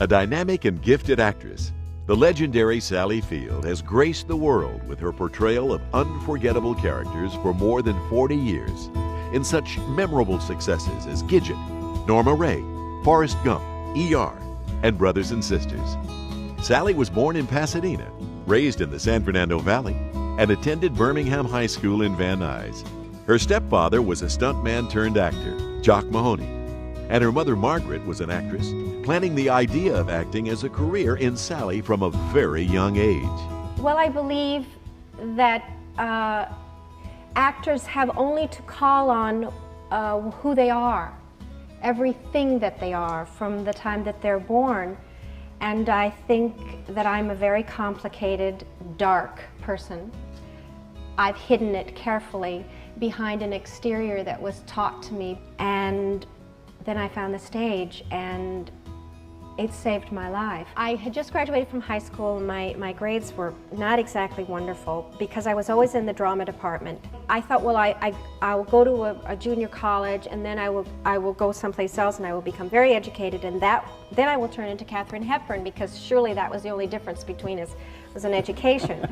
A dynamic and gifted actress, the legendary Sally Field has graced the world with her portrayal of unforgettable characters for more than 40 years in such memorable successes as Gidget, Norma Ray, Forrest Gump, ER, and Brothers and Sisters. Sally was born in Pasadena, raised in the San Fernando Valley, and attended Birmingham High School in Van Nuys. Her stepfather was a stuntman turned actor, Jock Mahoney, and her mother Margaret was an actress, planning the idea of acting as a career in Sally from a very young age. Well, I believe that actors have only to call on who they are, everything that they are from the time that they're born. And I think that I'm a very complicated, dark person. I've hidden it carefully behind an exterior that was taught to me, and then I found the stage, and it saved my life. I had just graduated from high school, and my grades were not exactly wonderful because I was always in the drama department. I thought, well, I will go to a junior college, and then I will go someplace else, and I will become very educated, and then I will turn into Katharine Hepburn, because surely that was the only difference between us, was an education.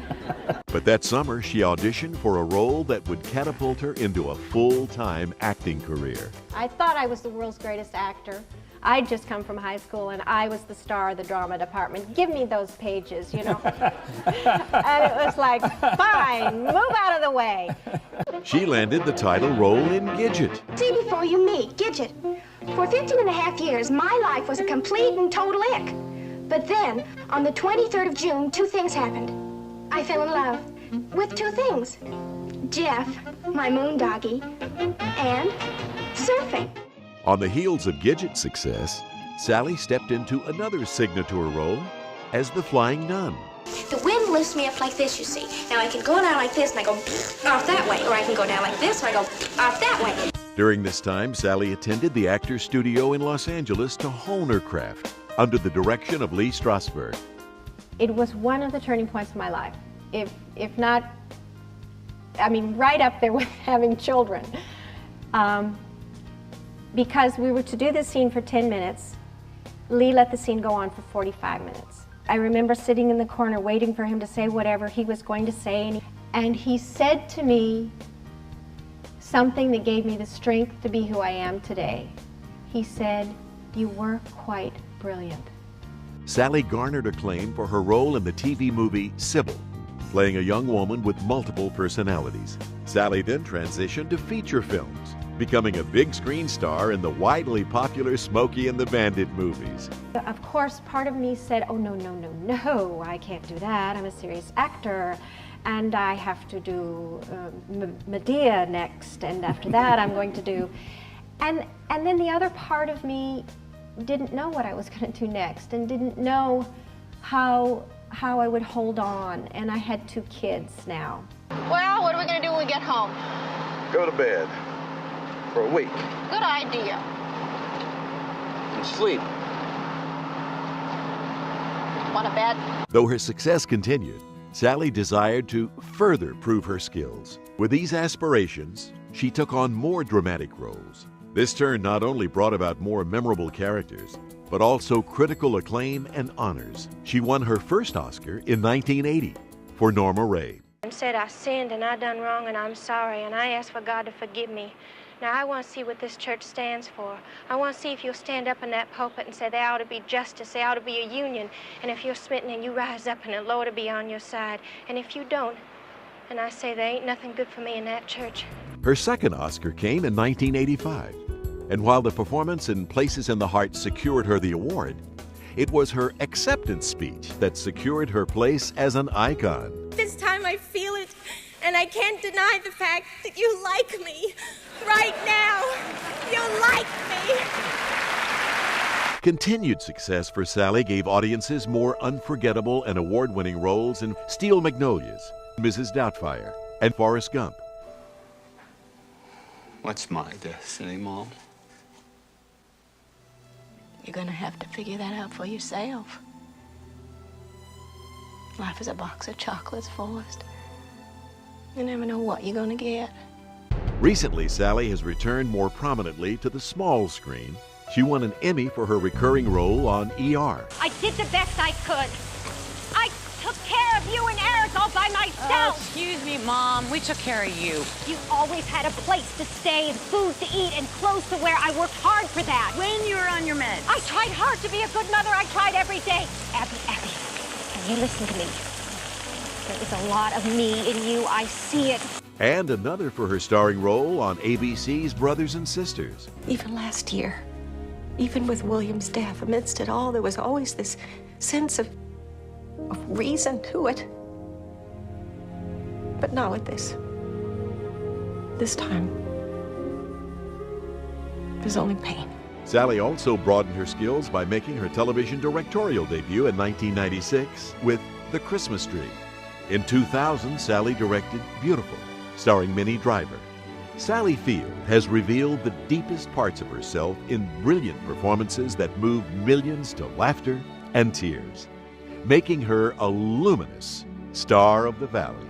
But that summer, she auditioned for a role that would catapult her into a full-time acting career. I thought I was the world's greatest actor. I'd just come from high school, and I was the star of the drama department. Give me those pages, you know. And it was like, fine, move out of the way. She landed the title role in Gidget. See before you meet, Gidget. For 15.5 years, my life was a complete and total ick. But then, on the 23rd of June, two things happened. I fell in love with two things. Jeff, my moon doggy, and surfing. On the heels of Gidget's success, Sally stepped into another signature role as the Flying Nun. The wind lifts me up like this, you see. Now I can go down like this and I go off that way, or I can go down like this and I go off that way. During this time, Sally attended the Actors Studio in Los Angeles to hone her craft under the direction of Lee Strasberg. It was one of the turning points of my life. If not, I mean, right up there with having children. Because we were to do this scene for 10 minutes, Lee let the scene go on for 45 minutes. I remember sitting in the corner waiting for him to say whatever he was going to say, and he said to me something that gave me the strength to be who I am today. He said, "You were quite brilliant." Sally garnered acclaim for her role in the TV movie Sybil, playing a young woman with multiple personalities. Sally then transitioned to feature films, becoming a big screen star in the widely popular Smokey and the Bandit movies. Of course, part of me said, oh, no, no, no, no, I can't do that. I'm a serious actor, and I have to do Medea next, and after that I'm going to do... And then the other part of me didn't know what I was going to do next, and didn't know how I would hold on, and I had 2 kids now. Well, what are we going to do when we get home? Go to bed. For a week. Good idea. And sleep. Want a bed? Though her success continued, Sally desired to further prove her skills. With these aspirations, she took on more dramatic roles. This turn not only brought about more memorable characters, but also critical acclaim and honors. She won her first Oscar in 1980 for Norma Ray. And said, I sinned and I done wrong and I'm sorry and I ask for God to forgive me. Now I want to see what this church stands for. I want to see if you'll stand up in that pulpit and say there ought to be justice, there ought to be a union, and if you're smitten and you rise up and the Lord will be on your side. And if you don't, and I say there ain't nothing good for me in that church. Her second Oscar came in 1985, and while the performance in Places in the Heart secured her the award, it was her acceptance speech that secured her place as an icon. This time I feel it, and I can't deny the fact that you like me. Right now, you like me. Continued success for Sally gave audiences more unforgettable and award-winning roles in Steel Magnolias, Mrs. Doubtfire, and Forrest Gump. What's my destiny, Mom? You're gonna have to figure that out for yourself. Life is a box of chocolates, Forrest. You never know what you're gonna get. Recently, Sally has returned more prominently to the small screen She won an Emmy for her recurring role on ER. I did the best I could. I took care of you and Eric all by myself. Excuse me, Mom. We took care of you. You always had a place to stay and food to eat and clothes to wear. I worked hard for that. When you were on your meds. I tried hard to be a good mother. I tried every day. Abby, you listen to me. There is a lot of me in you. I see it. And another for her starring role on ABC's Brothers and Sisters. Even last year, even with William's death, amidst it all, there was always this sense of reason to it. But not with this. This time, there's only pain. Sally also broadened her skills by making her television directorial debut in 1996 with The Christmas Tree. In 2000, Sally directed Beautiful, starring Minnie Driver. Sally Field has revealed the deepest parts of herself in brilliant performances that move millions to laughter and tears, making her a luminous star of the valley.